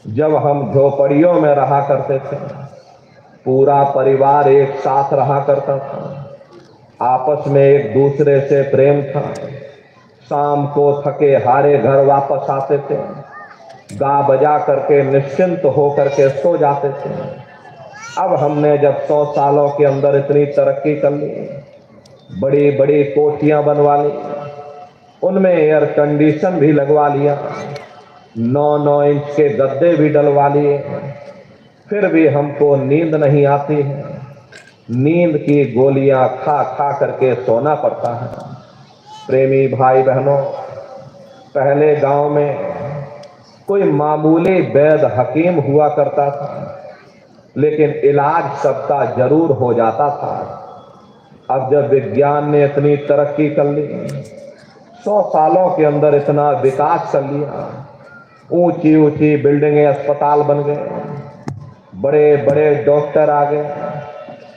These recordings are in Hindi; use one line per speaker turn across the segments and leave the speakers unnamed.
जब हम झोपड़ियों में रहा करते थे, पूरा परिवार एक साथ रहा करता था, आपस में एक दूसरे से प्रेम था। शाम को थके हारे घर वापस आते थे, गा बजा करके निश्चिंत हो करके सो जाते थे। अब हमने जब 100 सालों के अंदर इतनी तरक्की कर ली, बड़ी बड़ी कोठियां बनवा ली, उनमें एयर कंडीशन भी लगवा लिया, 9-9 इंच के गद्दे भी डलवा लिए, फिर भी हमको नींद नहीं आती है। नींद की गोलियां खा खा करके सोना पड़ता है। प्रेमी भाई बहनों, पहले गांव में कोई मामूली वैद्य हकीम हुआ करता था, लेकिन इलाज सबका जरूर हो जाता था। अब जब विज्ञान ने इतनी तरक्की कर ली, 100 सालों के अंदर इतना विकास कर लिया, ऊंची ऊंची बिल्डिंगें, अस्पताल बन गए, बड़े बड़े डॉक्टर आ गए,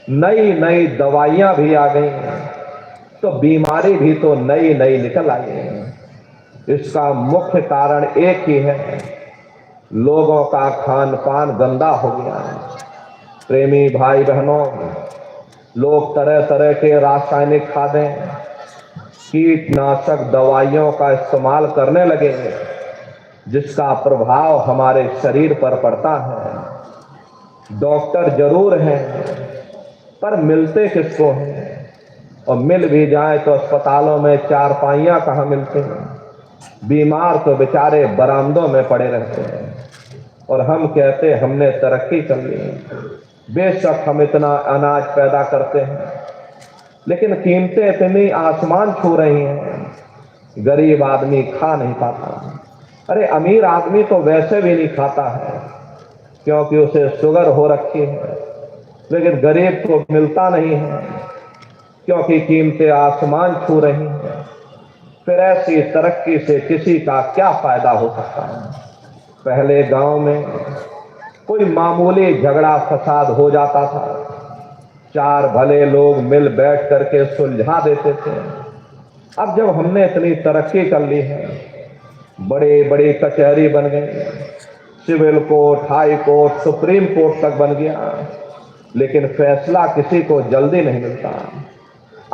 नई नई दवाइयां भी आ गई, तो बीमारी भी तो नई नई निकल आई है। इसका मुख्य कारण एक ही है, लोगों का खान पान गंदा हो गया है। प्रेमी भाई बहनों, लोग तरह तरह के रासायनिक खादें, कीटनाशक दवाइयों का इस्तेमाल करने लगे, जिसका प्रभाव हमारे शरीर पर पड़ता है। डॉक्टर जरूर हैं, पर मिलते किसको हैं? और मिल भी जाए तो अस्पतालों में चारपाइयां कहाँ मिलती हैं? बीमार तो बेचारे बरामदों में पड़े रहते हैं। और हम कहते हमने तरक्की कर ली। बेशक हम इतना अनाज पैदा करते हैं, लेकिन कीमतें इतनी आसमान छू रही हैं, गरीब आदमी खा नहीं पाता। अरे अमीर आदमी तो वैसे भी नहीं खाता है, क्योंकि उसे शुगर हो रखी है, लेकिन गरीब को मिलता नहीं है, क्योंकि कीमतें आसमान छू रही हैं। फिर ऐसी तरक्की से किसी का क्या फायदा हो सकता है? पहले गांव में कोई मामूली झगड़ा फसाद हो जाता था, 4 भले लोग मिल बैठ करके सुलझा देते थे। अब जब हमने इतनी तरक्की कर ली है, बड़े बड़ी कचहरी बन गई, civil court, high court, supreme court तक बन गया, लेकिन फैसला किसी को जल्दी नहीं मिलता।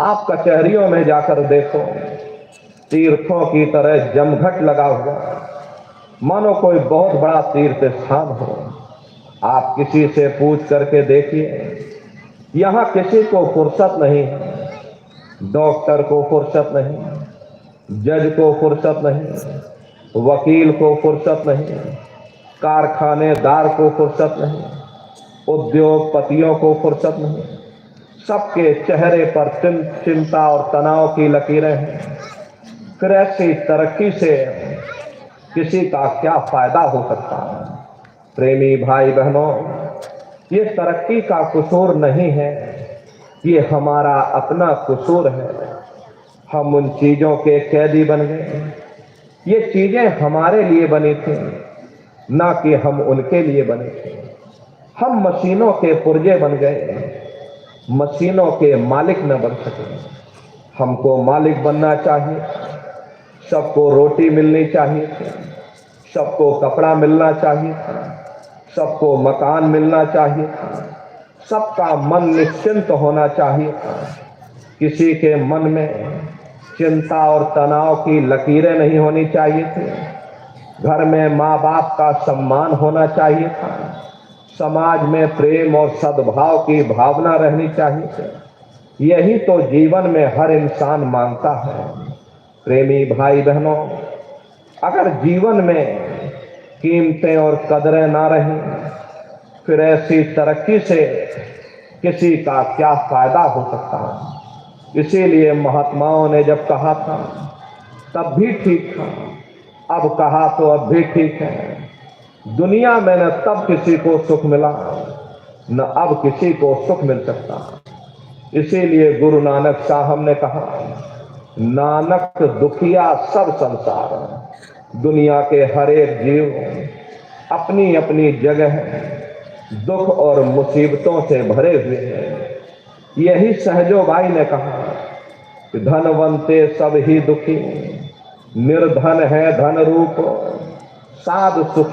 आप कचहरियों में जाकर देखो, तीर्थों की तरह जमघट लगा हुआ, मानो कोई बहुत बड़ा तीर्थ स्थान हो। आप किसी से पूछ करके देखिए, यहाँ किसी को फुर्सत नहीं है। डॉक्टर को फुर्सत नहीं, जज को फुर्सत नहीं, वकील को फुर्सत नहीं, कारखानेदार को फुर्सत नहीं, उद्योगपतियों को फुर्सत नहीं। सबके चेहरे पर चिंता और तनाव की लकीरें हैं। फिर ऐसी तरक्की से किसी का क्या फायदा हो सकता है? प्रेमी भाई बहनों, ये तरक्की का कसूर नहीं है, ये हमारा अपना कसूर है। हम उन चीजों के कैदी बन गए। ये चीजें हमारे लिए बनी थी, ना कि हम उनके लिए बने थे। हम मशीनों के पुर्जे बन गए, मशीनों के मालिक न बन सके। हमको मालिक बनना चाहिए, सबको रोटी मिलनी चाहिए थी, सबको कपड़ा मिलना चाहिए था, सबको मकान मिलना चाहिए था, सबका मन निश्चिंत होना चाहिए था। किसी के मन में चिंता और तनाव की लकीरें नहीं होनी चाहिए थी। घर में माँ बाप का सम्मान होना चाहिए था, समाज में प्रेम और सद्भाव की भावना रहनी चाहिए थी। यही तो जीवन में हर इंसान मांगता है। प्रेमी भाई बहनों, अगर जीवन में कीमतें और कदरें ना रहीं, फिर ऐसी तरक्की से किसी का क्या फायदा हो सकता है? इसीलिए महात्माओं ने जब कहा था तब भी ठीक था, अब कहा तो अब भी ठीक है। दुनिया में न तब किसी को सुख मिला, न अब किसी को सुख मिल सकता। इसीलिए गुरु नानक साहब ने कहा, नानक दुखिया सब संसार। दुनिया के हर एक जीव अपनी अपनी जगह दुख और मुसीबतों से भरे हुए हैं। यही सहजोबाई ने कहा कि धनवंते सब ही दुखी, निर्धन है धन रूप, साधु सुख